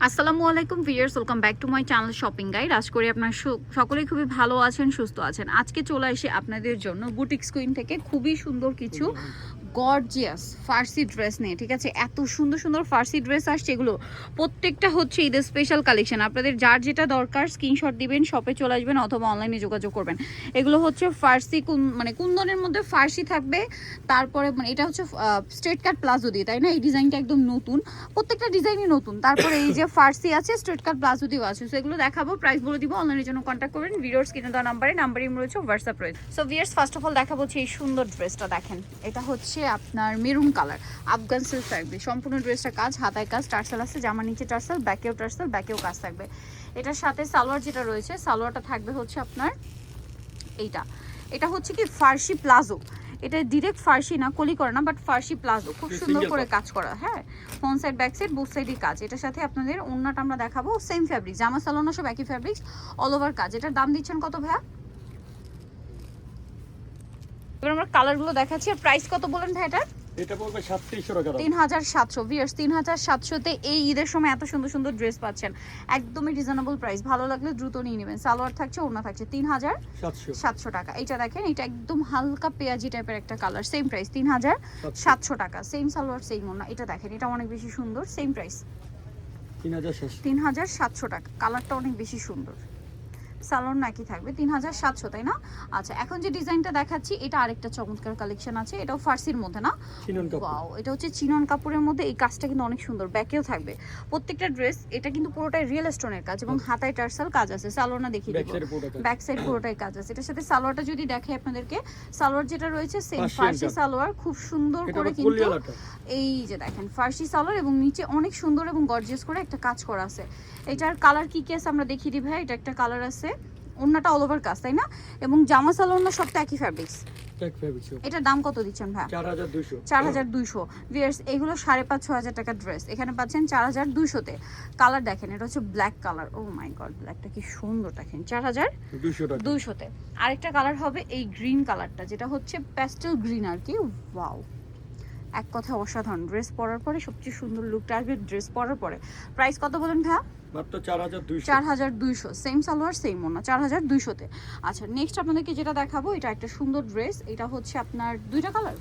আসসালামু আলাইকুম viewers, welcome back to my channel shopping guide. আশা করি আপনারা সকলেই খুবই ভালো আছেন, সুস্থ আছেন। আজকে চলে আসি আপনাদের জন্য বুটিক্স কুইন থেকে খুবই সুন্দর কিছু গর্জিয়াস ফার্সি ড্রেস নিয়ে। ঠিক আছে, এত সুন্দর সুন্দর ফার্সি ড্রেস আসছে, এগুলো প্রত্যেকটা হচ্ছে ঈদের স্পেশাল কালেকশন। আপনাদের যার যেটা দরকার স্ক্রিনশট দিবেন, শপে চলে আসবেন অথবা অনলাইনে যোগাযোগ করবেন। এগুলো হচ্ছে ফার্সি মানে কুন্দনের মধ্যে ফার্সি থাকবে, তারপরে মানে এটা হচ্ছে স্ট্রেট কাট প্লাজো দিয়ে, তাই না? এই ডিজাইনটা একদম নতুন, প্রত্যেকটা ডিজাইনই নতুন। তারপরে এই যে ফার্সি আছে, স্ট্রেট কাট প্লাজো দিয়েও আছে। সো এগুলো দেখাবো, প্রাইস বলে দিব। অনলাইনের জন্য কন্ট্যাক্ট করবেন, ভিডিওস কিনে দেওয়া নাম্বারে রয়েছে, হোয়াটসঅ্যাপ রয়েছে। So viewers, first of all দেখাবো হচ্ছে এই সুন্দর ড্রেসটা। দেখেন, এটা হচ্ছে আপনার maroon colour, Afghan silk fabric. সম্পূর্ণ ড্রেসটা কাজ, হাতায় কাজ, টার্সেল আছে, জামার নিচে টার্সেল, ব্যাকেও কাজ থাকবে। এটার সাথে সালোয়ার যেটা রয়েছে, সালোয়ারটা থাকবে হচ্ছে আপনার এটা হচ্ছে কি ফার্সি প্লাজো। এটা ডিরেক্ট ফার্সি না, কলি করা না, বাট ফার্সি প্লাজো, খুব সুন্দর করে কাজ করা। হ্যাঁ, front side back side both সাইডই কাজ। এটার সাথে আপনাদের ওন্নাটা আমরা দেখাবো, সেম ফ্যাব্রিক, জামা সালোয়ার সব একই ফ্যাব্রিক্স, অল ওভার কাজ। এটার দাম দিচ্ছেন কত ভাইয়া? এবার আমরা কালারগুলো দেখাচ্ছি। আর প্রাইস কত বলেন ভাই এটার? এটা পড়বে 3700 টাকা। 3700 ভিউয়ার্স, 3700 তে এই ঈদের সময় এত সুন্দর সুন্দর ড্রেস পাচ্ছেন, একদমই রিজনেবল প্রাইস। ভালো লাগলে দ্রুত নিয়ে নেবেন। সালোয়ার থাকছে, ওড়না থাকছে। 3700 টাকা। এটা দেখেন, এটা একদম হালকা পেঁয়াজি টাইপের একটা কালার, সেম প্রাইস 3700 টাকা। সেম সালোয়ার, সেম ওড়না। এটা দেখেন, এটা অনেক বেশি সুন্দর, সেম প্রাইস 3700 টাকা। কালারটা অনেক বেশি সুন্দর, সালোয়ার নাকি থাকবে 3700, তাই না? আচ্ছা, এখন যে ডিজাইনটা দেখাচ্ছি এটা আরেকটা চমৎকার কালেকশন আছে। এটাও ফার্সির মধ্যে না, ওয়াও, এটা হচ্ছে চিনন কাপড়ের মধ্যে। এই কাজটা কিন্তু অনেক সুন্দর, ব্যাকেও থাকবে প্রত্যেকটা ড্রেস। এটা কিন্তু পুরোটাই রিয়েল স্টোনের কাজ এবং হাতায় টার্সাল কাজ আছে। সালোয়ার না দেখিয়ে দেবো, ব্যাক সাইড পুরোটাই কাজ আছে। এটার সাথে সালোয়ারটা যদি দেখে আপনাদেরকে, সালোয়ার যেটা রয়েছে সেম ফার্সি সালোয়ার, খুব সুন্দর করে কিন্তু এই যে দেখেন ফার্সি সালোয়ার, এবং নিচে অনেক সুন্দর এবং গর্জিয়াস করে একটা কাজ করা আছে। এটার কালার কি কি আছে আমরা দেখিয়ে দিই ভাই। এটা একটা কালার আছে, ওন্নাটা অল ওভার কাজ, তাই না? এবং জামা সালোয়ার সব তো একই ফ্যাব্রিক্স। এটার দাম কত দিচ্ছেন ভাই? 4200। ভিউয়ার্স, এগুলো 5500 টাকা ড্রেস, এখানে পাচ্ছেন 4200 তে। কালার দেখেন, এটা হচ্ছে ব্ল্যাক কালার। ও মাই গড, ব্ল্যাকটা কি সুন্দর দেখেন, 4200 তে। আরেকটা কালার হবে এই গ্রিন কালারটা, যেটা হচ্ছে প্যাস্টেল গ্রিন আর কি। ওয়াও, এক কথা অসাধারণ। ড্রেস পরার পরে সবচেয়ে সুন্দর লুকটা আসবে ড্রেস পরার পরে। প্রাইস কত বলেন ভাইয়া? মাত্র 4200। সেম সালোয়ার, সেম ওড়না, 4200 তে। আচ্ছা, নেক্সট আপনাদেরকে যেটা দেখাবো, এটা একটা সুন্দর ড্রেস। এটা হচ্ছে আপনার দুইটা কালার।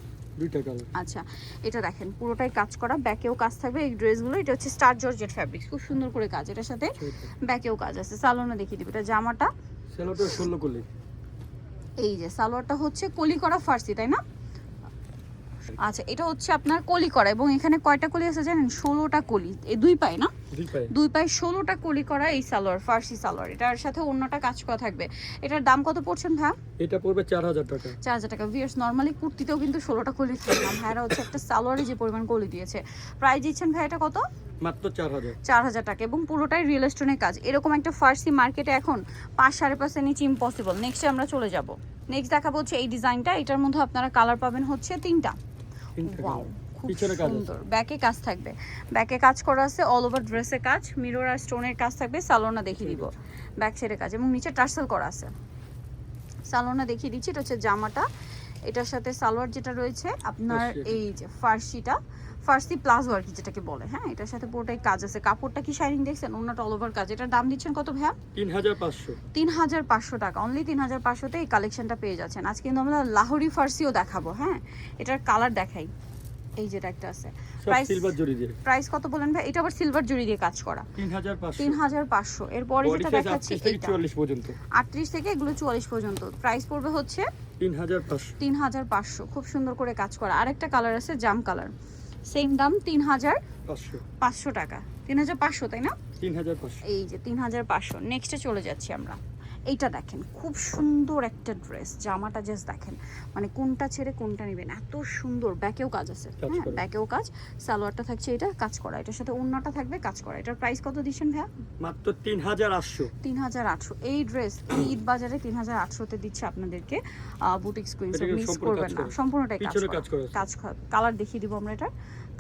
আচ্ছা, এটা দেখেন পুরোটাই কাজ করা, ব্যাকেও কাজ থাকবে এই ড্রেসগুলো। এটা হচ্ছে স্টার জর্জেট ফ্যাব্রিক্স, খুব সুন্দর করে কাজ। এটার সাথে ব্যাকেও কাজ আছে। সালোয়ারটা দেখিয়ে দিবে। এটা জামাটা, সালোয়ারটা 16 কলি। এই যে সালোয়ারটা হচ্ছে কলি করা ফার্সি, তাই না? আচ্ছা, এটা হচ্ছে আপনার কলি করা, এবং এখানে কয়টা কলি আছে জানেন? 16টা কলি। এই দুই পায়ে না, দুই পায়ে 16টা কলি করা এই সালোয়ার, ফার্সি সালোয়ার। এটার সাথে অন্যটা কাজ করা থাকবে। এটার দাম কত পড়ছেন ভাই? এটা পড়বে 4000 টাকা। 4000 টাকা। ভিউয়ার্স, নরমালি কুর্তিতেও কিন্তু 16টা কলি থাকে না, ভাইরা হচ্ছে একটা সালোয়ারে যে পরিমাণ কলি দিয়েছে। প্রাইস দিচ্ছেন ভাই এটা কত? মাত্র 4000 টাকা, এবং পুরোটাই রিয়েল স্টোনের কাজ। এরকম একটা ফার্সি মার্কেটে এখন 5-5.5 নিচে ইম্পসিবল। নেক্সটে আমরা চলে যাব। নেক্সট দেখাবো হচ্ছে এই ডিজাইনটা। এটার মধ্যে আপনারা কালার পাবেন হচ্ছে 3টা। ওয়াও, খুব সুন্দর। ব্যাকে কাজ থাকবে, ব্যাকে কাজ করা আছে, অল ওভার ড্রেসে কাজ, মিরর আর স্টোনের কাজ থাকবে। সালোয়ারটা দেখিয়ে দিব, ব্যাক সাইডে কাজ, এবং নিচে টার্সেল করা আছে। সালোয়ারটা দেখিয়ে দিচ্ছি। এটা হচ্ছে জামাটা, এটার সাথে সালোয়ার যেটা রয়েছে আপনার এই যে ফার্সি প্লাজো আর কি যেটাকে বলে। হ্যাঁ, এটার সাথে পুরোটাই কাজ আছে। কাপড়টা কি শাইনিং দেখছেন, ওন্নাটা অল ওভার কাজ। এটার দাম দিচ্ছেন কত ভাইয়া? 3500 টাকা। অনলি 3500 তে এই কালেকশনটা পেয়ে যাচ্ছেন। আজকে কিন্তু আমরা লাহোরি ফার্সিও দেখাবো। হ্যাঁ, এটার কালার দেখাই, এই যেটা একটা আছে। প্রাইস কত বলেন ভাই? এটা আবার সিলভার জরি দিয়ে কাজ করা, 3500। এরপরে যেটা দেখাচ্ছি 44 পর্যন্ত, 38 থেকে এগুলো 44 পর্যন্ত। প্রাইস পড়বে হচ্ছে 3500। খুব সুন্দর করে কাজ করা। আরেকটা কালার আছে জাম কালার, সেম দাম 3500 টাকা। 3500, তাই না? 3500। এই যে 3500। নেক্সটে চলে যাচ্ছি আমরা। এইটা দেখেন, খুব সুন্দর একটা ড্রেস। জামাটা জাস্ট দেখেন, মানে কোনটা ছেড়ে কোনটা নেবেন, এত সুন্দর। ব্যাকেও কাজ আছে, হ্যাঁ, ব্যাকেও কাজ। সালোয়ারটা থাকছে এটা কাজ করা, এটার সাথে ওড়নাটা থাকবে কাজ করা। এটার প্রাইস কত দিচ্ছেন ভাইয়া? মাত্র 3800। 3800। এই ড্রেস এই ঈদ বাজারে 3800 তে দিচ্ছে আপনাদেরকে বুটিক্স কুইন। মিস করবেন না, সম্পূর্ণটাই কাজ। কালার দেখিয়ে দিব আমরা। এটা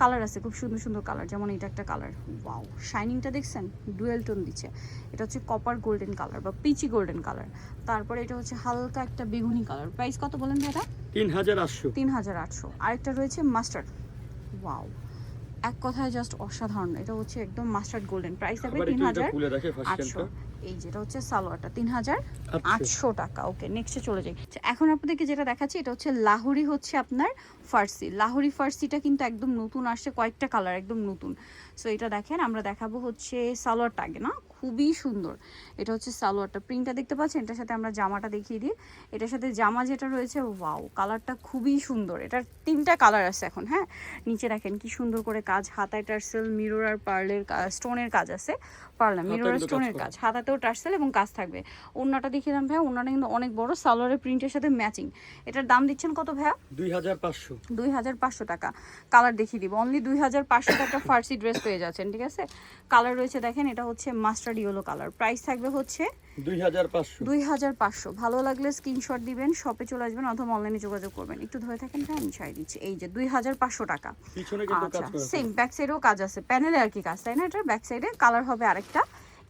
কালার আছে, খুব সুন্দর সুন্দর কালার, যেমন এটা একটা কালার। ওয়াও, শাইনিংটা দেখছেন, ডুয়েল টোন দিচ্ছে। এটা হচ্ছে কপার গোল্ডেন কালার বা পিচি গোল্ডেন কালার। তারপরে এটা হচ্ছে হালকা একটা বেগুনি কালার। প্রাইস কত বলেন ভাইটা? 3800। 3800। আরেকটা রয়েছে মাস্টার্ড। ওয়াও, এক কথায় জাস্ট অসাধারণ। এটা হচ্ছে একদম মাস্টার্ড গোল্ডেন, প্রাইস থাকবে আবার একটু এটা ৩,800। খুলে দেখে ফার্সিয়ানটা। এই যেটা হচ্ছে সালোয়ারটা ৩,800 টাকা। ওকে, নেক্সটে চলে যাই। আচ্ছা, এখন আপনাদেরকে যেটা দেখাচ্ছি এটা হচ্ছে লাহোরি, হচ্ছে আপনার ফার্সি। লাহোরি ফার্সিটা কিন্তু একদম নতুন আসছে, কয়েকটা কালার একদম নতুন। সো এটা দেখেন, আমরা দেখাবো হচ্ছে সালোয়ারটা আগে না, খুবই সুন্দর। এটা হচ্ছে সালোয়ারটা, প্রিন্টটা দেখতে পাচ্ছেন। এটার সাথে আমরা জামাটা দেখিয়ে দিই। এটার সাথে জামা যেটা রয়েছে, ওয়াও, কালারটা খুবই সুন্দর। এটার 3টা কালার আছে এখন। হ্যাঁ, নিচে দেখেন কি সুন্দর করে কাজ, হাতায় টার্সেল, মিরর আর পার্লের স্টোনের কাজ আছে। পার্লার মিরর আর স্টোনের কাজ, হাতাতেও টার্সেল এবং কাজ থাকবে। ওড়নাটা দেখিয়ে দাম ভাইয়া, ওড়নাটা কিন্তু অনেক বড়, সালোয়ারের প্রিন্টের সাথে ম্যাচিং। এটার দাম দিচ্ছেন কত ভাইয়া? 2500। 2500 টাকা। কালার দেখিয়ে দিব, অনলি 2500 টাকা ফার্সি ড্রেস পেয়ে যাচ্ছেন। ঠিক আছে, কালার রয়েছে দেখেন, এটা হচ্ছে মাস্টার্ড ইয়েলো কালার। প্রাইস থাকবে হচ্ছে 2500। ভালো লাগলে স্ক্রিনশট দিবেন, শপে চলে আসবেন অথবা অনলাইনে যোগাযোগ করবেন। একটু ধরে থাকেন ভাই, আমি ছাড়িয়ে দিচ্ছি। এই যে 2500 টাকা। পিছনে কিন্তু কাজ আচ্ছা, করা আছে। সেম ব্যাক সাইডেও কাজ আছে, প্যানেলে আর কি কাজ, তাই না? এটার ব্যাক সাইডে কালার হবে আরেকটা।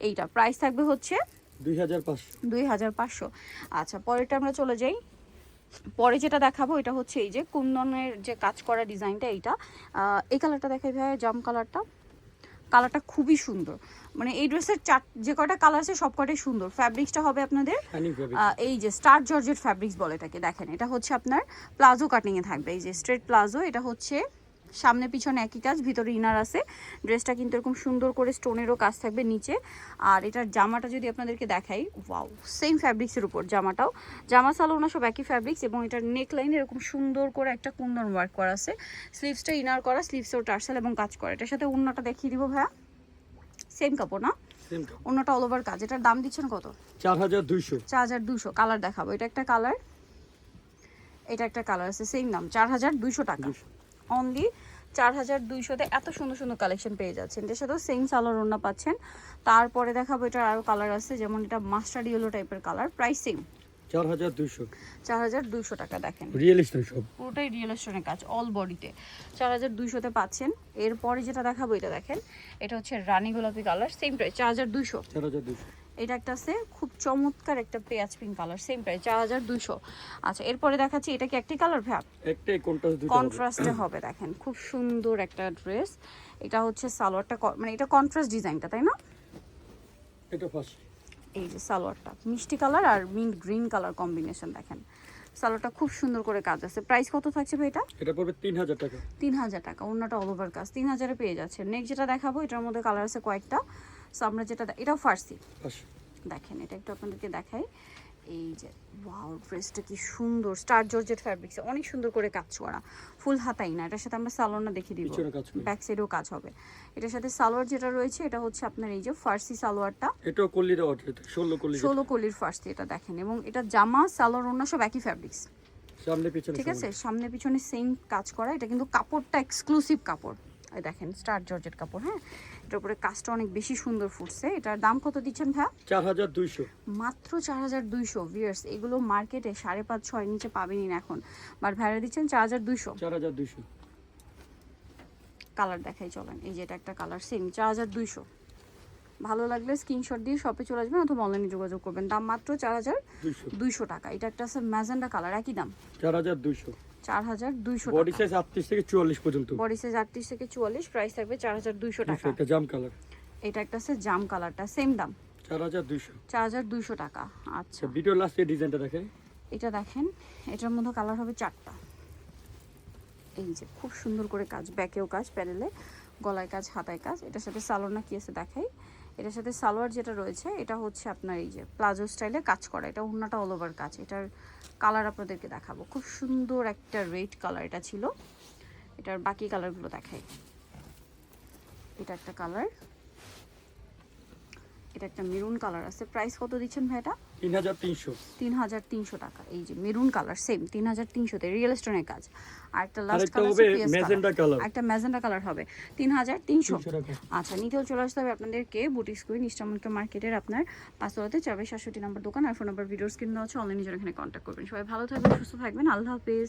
এইটা প্রাইস থাকবে হচ্ছে 2500। আচ্ছা, পরেরটা আমরা চলে যাই। পরে যেটা দেখাবো এটা হচ্ছে এই যে কুন্দনের যে কাজ করা ডিজাইনটা, এইটা এই কালারটা দেখাই ভাই, জাম কালারটা। কালারটা খুবই সুন্দর, মানে এই ড্রেসের যে কয়টা কালার আছে সব কয়টাই সুন্দর। ফ্যাব্রিক্সটা হবে আপনাদের এই যে স্টার জর্জেট ফ্যাব্রিক্স বলে এটাকে। দেখেন, এটা হচ্ছে আপনার প্লাজো কাটিংয়ে থাকবে, এই যে স্ট্রেট প্লাজো। এটা হচ্ছে সামনে পিছনে একই কাজ, ভিতরে ইনার আছে। ড্রেসটা কিন্তু এরকম সুন্দর করে স্টোনেরও কাজ থাকবে নিচে। আর এটার জামাটা যদি আপনাদেরকে দেখাই, ওয়াও, সেম ফ্যাব্রিক্সের উপর জামাটাও। জামা সালোনা সব একই ফ্যাব্রিক্স, এবং এটার নেক লাইনে এরকম সুন্দর করে একটা কুন্দন ওয়ার্ক করা আছে। স্লিভসটা ইনার করা, স্লিভসেও টার্সেল এবং কাজ করা। এটার সাথে ওড়নাটা দেখিয়ে দিব ভাইয়া, সেম কাপড় না, ওড়নাটা অল ওভার কাজ। এটার দাম দিচ্ছেন কত? 4200। কালার দেখাবো, এটা একটা কালার, এটা একটা কালার আছে, সেম দাম 4200 টাকা। অনলি 4200-তে এত সুন্দর সুন্দর কালেকশন পেয়ে যাচ্ছেন। এটার সাথেও সেম সালোয়ার ওড়না পাচ্ছেন। তারপরে দেখাবো এটার আরও কালার আছে, যেমন এটা মাস্টার্ড ইয়েলো টাইপের কালার। প্রাইস সেম 4200 টাকা। দেখেন রিয়েল স্টোন সব, পুরোটাই রিয়েল স্টোনের কাজ, অল বডিতে 4200-তে পাচ্ছেন। এরপরে যেটা দেখাবো এটা দেখেন, এটা হচ্ছে রানী গোলাপি কালার, সেম প্রাইস 4200। এটা একটা আছে খুব চমৎকার একটা পেঁয়াজ পিঙ্ক কালার, সেম প্রাইস 4200। আচ্ছা, এরপরে দেখাচ্ছি, এটা কি একটি কালার ভাব? একটাই কন্ট্রাস্টে হবে। দেখেন খুব সুন্দর একটা ড্রেস। এটা হচ্ছে সালোয়ারটা, মানে এটা কন্ট্রাস্ট ডিজাইনটা, তাই না? এটা ফার্সি। এই যে সালোয়ারটা মিষ্টি কালার আর মিন্ট গ্রিন কালার কম্বিনেশন। দেখেন সালোয়ারটা খুব সুন্দর করে কাজ আছে। প্রাইস কত থাকছে ভাই এটা? এটা পড়বে 3000 টাকা। 3000 টাকা। ওড়নাটা অল ওভার কাজ, 3000-এ পেয়ে যাচ্ছে। নেক্সট যেটা দেখাবো, এটার মধ্যে কালার আছে কয়েকটা। সো আমরা যেটা, এটাও ফার্সি। দেখেন এটা একটু আপনাদেরকে দেখাই। এই যে ওয়াও, ড্রেসটা কি সুন্দর, স্টার জর্জেট ফ্যাব্রিক্সে অনেক সুন্দর করে কাজ করা, ফুল হাতাই না। এটার সাথে আমরা সালোয়ারটা দেখিয়ে দিব, ব্যাক সাইডেও কাজ হবে। এটার সাথে সালোয়ার যেটা রয়েছে, এটা হচ্ছে আপনার এই যে ফার্সি সালোয়ারটা, এটাও কলির অর্ডার, 16 কলির ফার্সি। এটা দেখেন, এবং এটা জামা সালোয়ার ওড়না সব একই ফ্যাব্রিক্স, সামনে পিছনে, ঠিক আছে? সামনে পিছনে সেম কাজ করা। এটা কিন্তু কাপড়টা এক্সক্লুসিভ কাপড়, এই দেখেন স্টার জর্জেট কাপড়। হ্যাঁ, এটার উপরে কাজটা অনেক বেশি সুন্দর ফুটছে। এটার দাম কত দিচ্ছেন ভাই? 4200। মাত্র 4200। ভিউয়ার্স, এগুলো মার্কেটে 5.5-6 নিচে পাবেনই না এখন, বাট ভাইরা দিচ্ছেন 4200। কালার দেখাই চলেন, এই যে এটা একটা কালার, সেম 4200। ভালো লাগলে স্ক্রিনশট দিয়ে শপে চলে আসবেন অথবা অনলাইনে যোগাযোগ করবেন। দাম মাত্র 4200 টাকা। এটা একটা আছে ম্যাজেন্ডা কালার, একই দাম 4200। 4200 বডি সাইজ 38 থেকে 44 পর্যন্ত। বডি সাইজ 38 থেকে 44, প্রাইস থাকবে 4200 টাকা। এটা জাম কালার, এটা একটা আছে জাম কালারটা, সেম দাম 4200 টাকা। আচ্ছা, ভিডিও লাস্টে ডিজাইনটা দেখেন। এটা দেখেন, এটার মধ্যে কালার হবে 4টা। এই যে খুব সুন্দর করে কাজ, ব্যাকেও কাজ, প্যানেলে গলায় কাজ, হাতায় কাজ। এটার সাথে সালোয়ার না কি আছে দেখাই। এটার সাথে সালোয়ার যেটা রয়েছে, এটা হচ্ছে আপনার এই যে প্লাজো স্টাইলে কাজ করা। এটা ওড়নাটা অল ওভার কাজ। এটার কালার আপনাদেরকে দেখাবো, খুব সুন্দর একটা রেড কালার এটা ছিল। এটার বাকি কালারগুলো দেখাই। এটা একটা কালার, এটা একটা মেরুন কালার আছে। প্রাইস কত দিচ্ছেন ভাই এটা? 3300 টাকা। এই যে মেরুন কালার, সেম 3300-তে রিয়েল স্টোনের কাজ। আর একটা লাস্ট কালার আছে ম্যাজেন্ডা কালার, একটা ম্যাজেন্ডা কালার হবে 3300 টাকা। আচ্ছা, নিতেও চলে আসতে হবে আপনাদেরকে বুটিক্স কুইন ইস্টার্ন মার্কেটের আপনার 5তলাতে 467 নম্বর দোকান। আর ফোন নাম্বার ভিডিওর স্ক্রিন দেওয়া আছে, অনলাইনে যারা এখানে কন্ট্যাক্ট করবেন। সবাই ভালো থাকবেন, সুস্থ থাকবেন, আল্লাহ হাফেজ।